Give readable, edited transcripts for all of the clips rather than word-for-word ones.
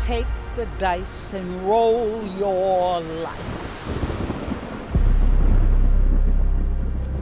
Take the dice and roll your life.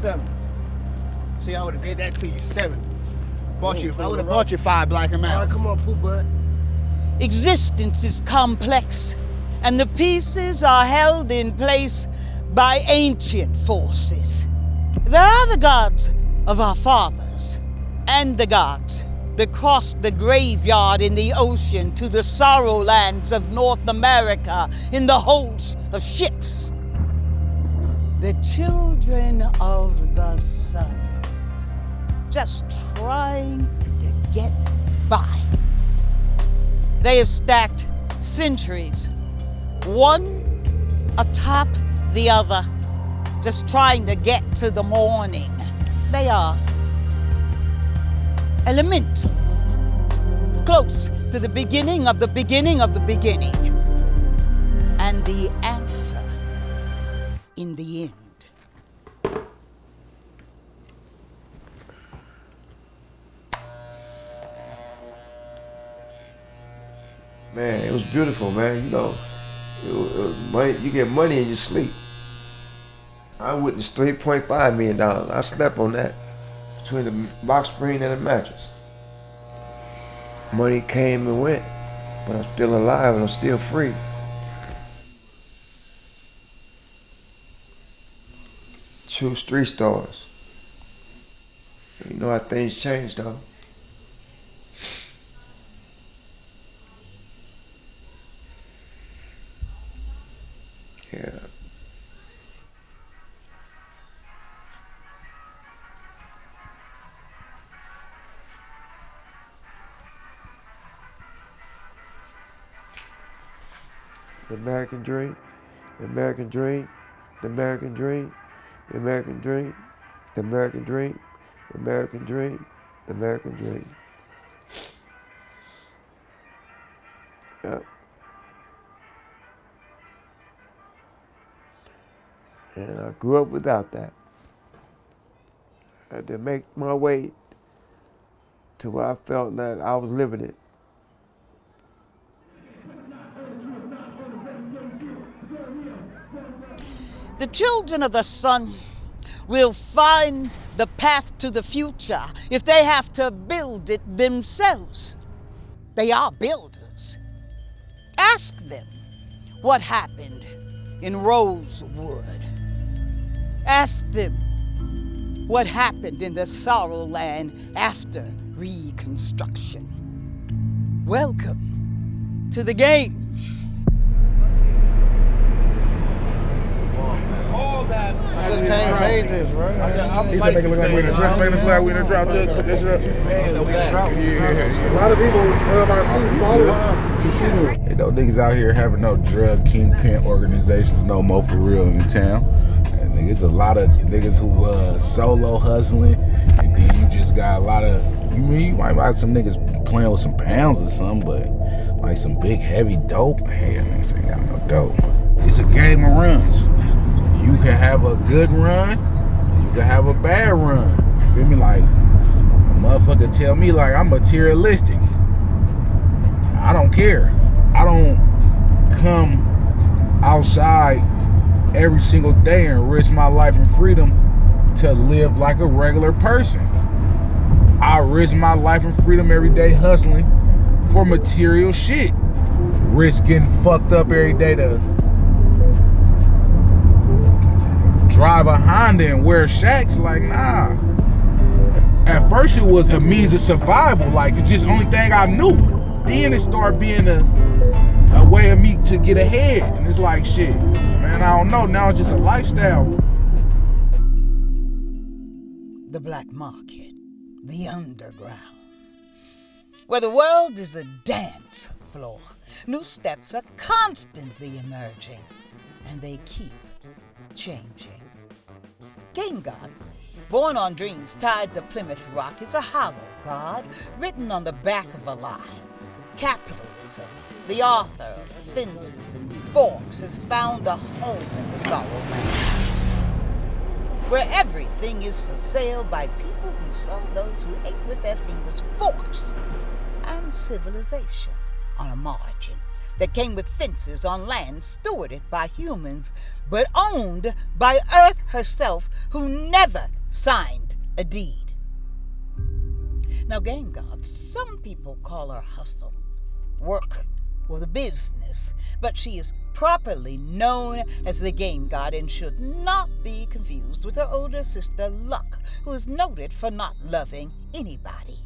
7. See, I would have did that to you. 7. I would have bought you 5 black amounts. All right, come on, Pooh Bud. Existence is complex, and the pieces are held in place by ancient forces. There are the gods of our fathers, and the gods that crossed the graveyard in the ocean to the sorrow lands of North America in the holds of ships. The children of the sun, just trying to get by. They have stacked centuries, one atop the other, just trying to get to the morning. They are elemental, close to the beginning of the beginning of the beginning, and the answer in the end. Man, it was beautiful, man. You know, it was money. You get money in your sleep. I witnessed $3.5 million. I slept on that between the box spring and the mattress. Money came and went, but I'm still alive and I'm still free. True street stars. You know how things change, though. Yeah. The American dream, the American dream, the American dream, the American dream, the American dream, the American dream, the American dream. Yeah. And I grew up without that. I had to make my way to where I felt that I was living it. The children of the sun will find the path to the future if they have to build it themselves. They are builders. Ask them what happened in Rosewood. Ask them what happened in the Sorrow Land after Reconstruction. Welcome to the game. I just can't fade this, bro. He said make it look like we in a drop. Make it look like we in a drop. Just put this shit up. Yeah. A lot of people I see follow. Ain't no niggas out here having no drug kingpin organizations no more for real in the town. And niggas, a lot of niggas who solo hustling, and then you just got a lot of. You might have some niggas playing with some pounds or something, but like some big heavy dope. Hell, niggas ain't got no dope. It's a game of runs. You can have a good run, you can have a bad run. You feel me? Like, a motherfucker tell me like I'm materialistic. I don't care. I don't come outside every single day and risk my life and freedom to live like a regular person. I risk my life and freedom every day hustling for material shit. Risk getting fucked up every day to drive a Honda and wear shacks. Like, nah. At first it was a means of survival. Like, it's just the only thing I knew. Then it started being a way of me to get ahead. And it's like, shit, man, I don't know. Now it's just a lifestyle. The black market, the underground, where the world is a dance floor. New steps are constantly emerging, and they keep changing. Game God, born on dreams tied to Plymouth Rock, is a hollow god written on the back of a lie. Capitalism, the author of Fences and Forks, has found a home in the sorrow land, where everything is for sale by people who sold those who ate with their fingers forks, and civilization on a margin that came with fences on land stewarded by humans, but owned by Earth herself, who never signed a deed. Now, Game God, some people call her hustle, work, or the business, but she is properly known as the Game God and should not be confused with her older sister Luck, who is noted for not loving anybody.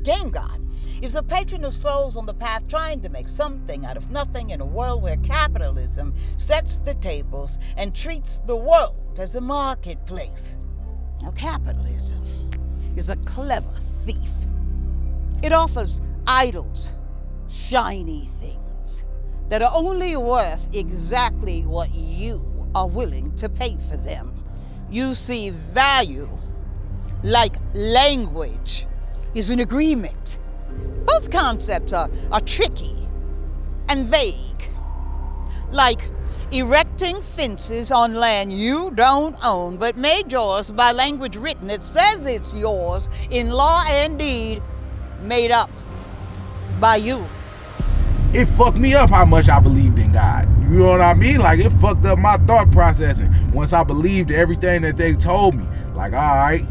Game God is the patron of souls on the path trying to make something out of nothing in a world where capitalism sets the tables and treats the world as a marketplace. Now, capitalism is a clever thief. It offers idols, shiny things that are only worth exactly what you are willing to pay for them. You see, value, like language, is an agreement. Both concepts are tricky and vague. Like erecting fences on land you don't own, but made yours by language written that says it's yours in law and deed, made up by you. It fucked me up how much I believed in God. You know what I mean? Like, it fucked up my thought processing once I believed everything that they told me. Like, all right,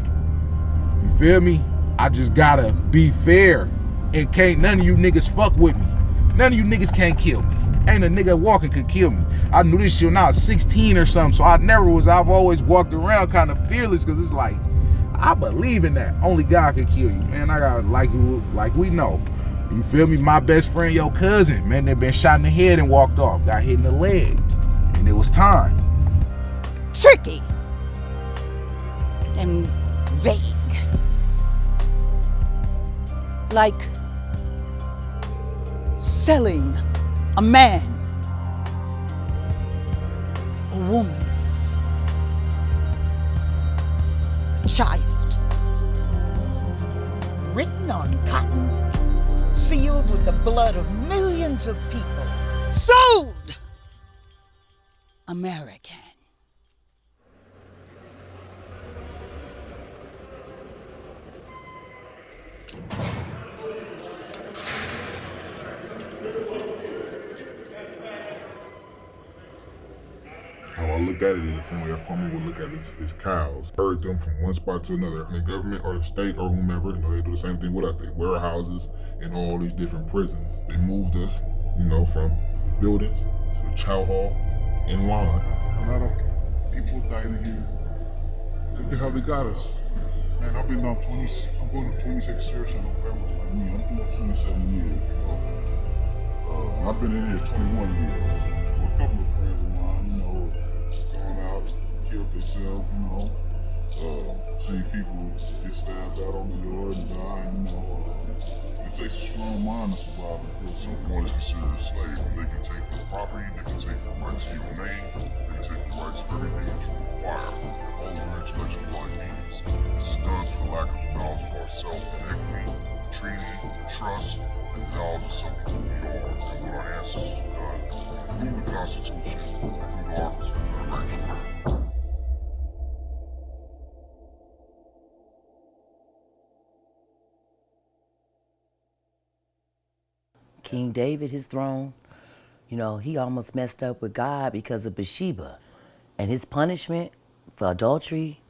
you feel me? I just gotta be fair, and can't none of you niggas fuck with me. None of you niggas can't kill me. Ain't a nigga walking could kill me. I knew this shit when I was 16 or something, so I've always walked around kind of fearless, because it's like, I believe in that. Only God can kill you, man. I got like we know. You feel me? My best friend, your cousin, man, they been shot in the head and walked off. Got hit in the leg, and it was time. Tricky and vague. Like selling a man, a woman, a child, written on cotton, sealed with the blood of millions of people, sold American. How I look at it is, somebody a farmer would look at it as cows. Herd them from one spot to another. The government or the state or whomever, they do the same thing with us. They warehouses and all these different prisons. They moved us, from buildings to the chow hall in line. A lot of people died in here. Look at how they got us. Man, I'm going to 26 years in November. For me, I'm doing 27 years, I've been in here 21 years. With a couple of friends of mine, gone out, killed themselves, seen people get stabbed out on the yard and die, it takes a strong mind to survive because someone is considered a slave. They can take the property, they can take the right to your name, they can take the rights of everything that you require, all of your intellectual needs. This is done through the lack of knowledge of ourselves and equity, treaty, trust, and knowledge of self and who we are and what our ancestors have done through the Constitution and through the Articles of Confederation. King David, his throne, he almost messed up with God because of Bathsheba. And his punishment for adultery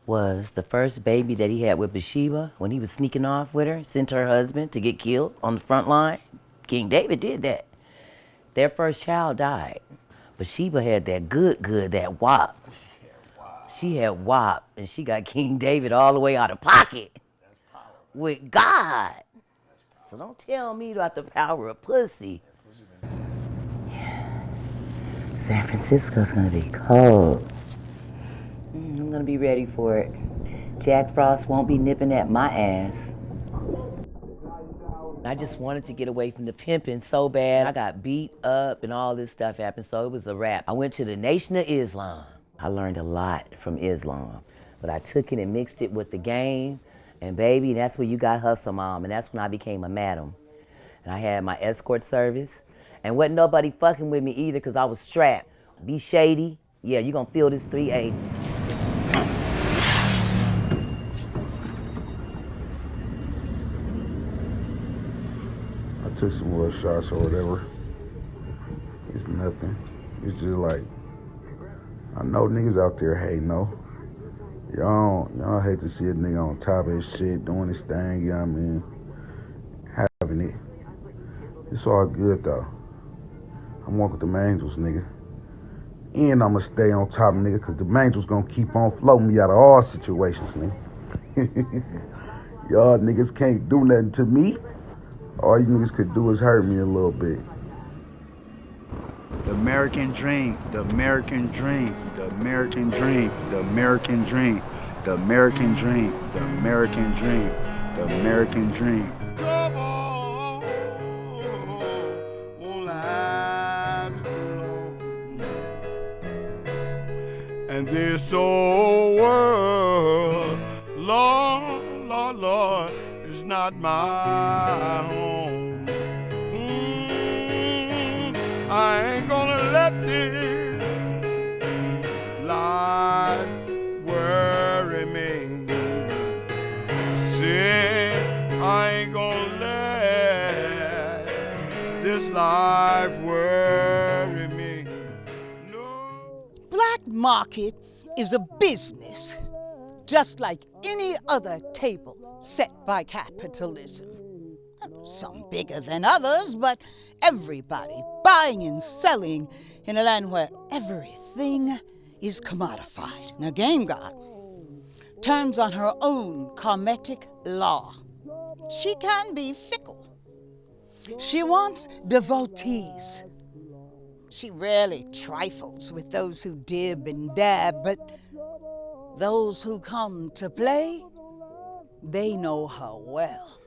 was the first baby that he had with Bathsheba when he was sneaking off with her, sent her husband to get killed on the front line. King David did that. Their first child died. Bathsheba had that good, that wop. She had wop, and she got King David all the way out of pocket with God. So don't tell me about the power of pussy. San Francisco's gonna be cold. I'm gonna be ready for it. Jack Frost won't be nipping at my ass. I just wanted to get away from the pimping so bad. I got beat up and all this stuff happened, so it was a wrap. I went to the Nation of Islam. I learned a lot from Islam, but I took it and mixed it with the game, and baby, that's where you got hustle, mom, and that's when I became a madam. And I had my escort service, and wasn't nobody fucking with me either because I was strapped. Be shady, yeah, you gonna feel this 380. I took some little shots or whatever. It's nothing. It's just like, I know niggas out there hating, no. Y'all hate to see a nigga on top of his shit, doing his thing, you know what I mean? Having it. It's all good though. I'm walking with them angels, nigga. And I'ma stay on top, nigga, cause the angels gonna keep on floating me out of all situations, nigga. Y'all niggas can't do nothing to me. All you niggas could do is hurt me a little bit. The American dream, the American dream, the American dream, the American dream, the American dream, the American dream, the American dream. Trouble won't last long. And this old world, Lord, Lord, Lord, is not my home. I ain't gonna let this life worry me. Say, I ain't gonna let this life worry me. No. Black market is a business, just like any other table set by capitalism. Some bigger than others, but everybody buying and selling in a land where everything is commodified. Now, Game God turns on her own karmatic law. She can be fickle. She wants devotees. She rarely trifles with those who dib and dab, but those who come to play, they know her well.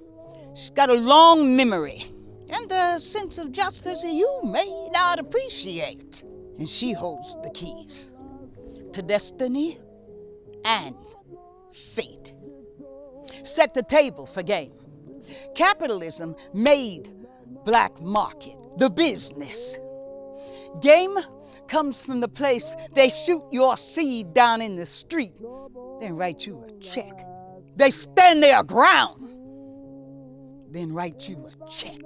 She's got a long memory and a sense of justice you may not appreciate. And she holds the keys to destiny and fate. Set the table for game. Capitalism made black market the business. Game comes from the place they shoot your seed down in the street, then write you a check. They stand their ground, then write you a check.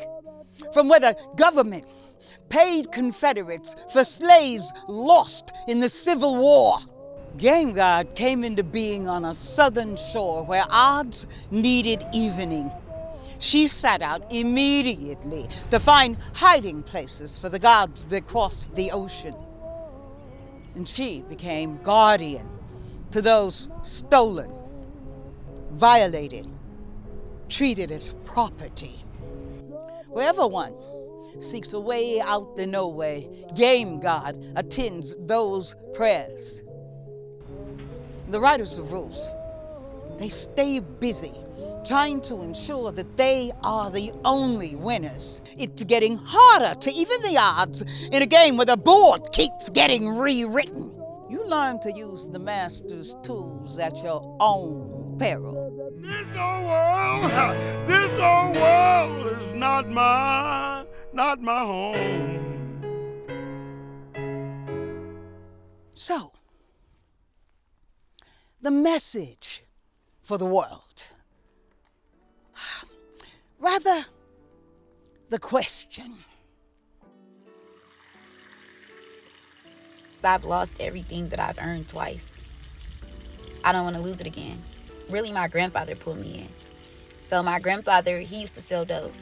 From where the government paid Confederates for slaves lost in the Civil War. Game God came into being on a southern shore where odds needed evening. She set out immediately to find hiding places for the gods that crossed the ocean. And she became guardian to those stolen, violated, treated as property. Wherever one seeks a way out the no way, Game God attends those prayers. The writers of rules, they stay busy trying to ensure that they are the only winners. It's getting harder to even the odds in a game where the board keeps getting rewritten. You learn to use the master's tools at your own peril. This old world is not my home. So, the message for the world. Rather, the question. I've lost everything that I've earned twice. I don't want to lose it again. Really, my grandfather pulled me in. So my grandfather, he used to sell dope.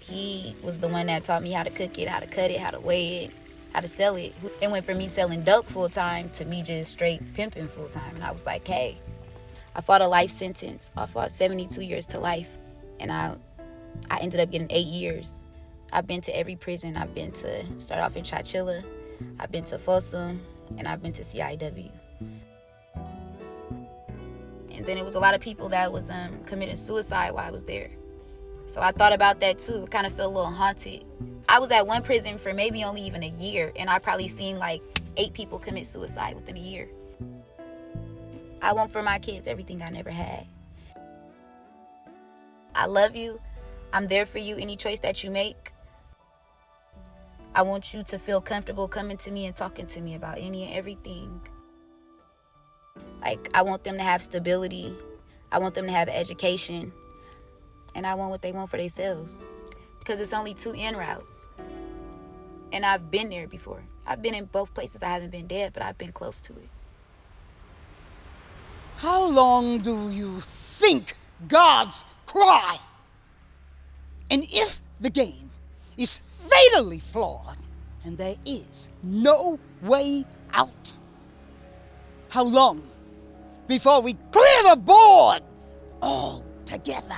He was the one that taught me how to cook it, how to cut it, how to weigh it, how to sell it. It went from me selling dope full time to me just straight pimping full time. And I was like, hey, I fought a life sentence. I fought 72 years to life. And I ended up getting 8 years. I've been to every prison. I've been to, start off in Chowchilla, I've been to Folsom, and I've been to CIW. And then it was a lot of people that was committing suicide while I was there. So I thought about that too. It kind of felt a little haunted. I was at one prison for maybe only even a year, and I probably seen like 8 people commit suicide within a year. I want for my kids everything I never had. I love you. I'm there for you, any choice that you make. I want you to feel comfortable coming to me and talking to me about any and everything. Like, I want them to have stability. I want them to have education. And I want what they want for themselves. Because it's only 2 en routes. And I've been there before. I've been in both places. I haven't been dead, but I've been close to it. How long do you think gods cry? And if the game is fatally flawed and there is no way out, how long before we clear the board altogether?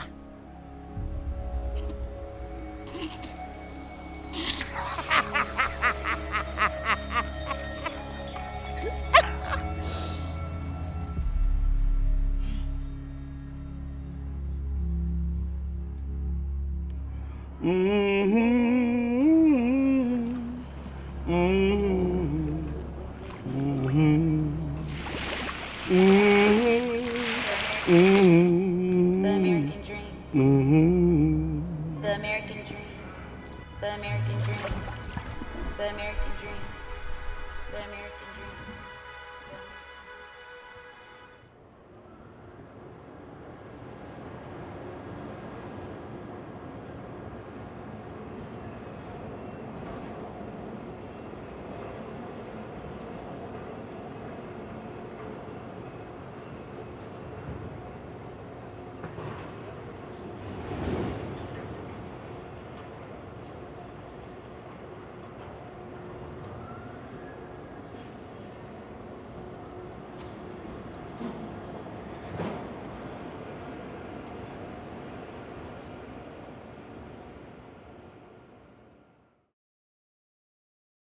The American dream. The American dream. The American dream. The American dream. The American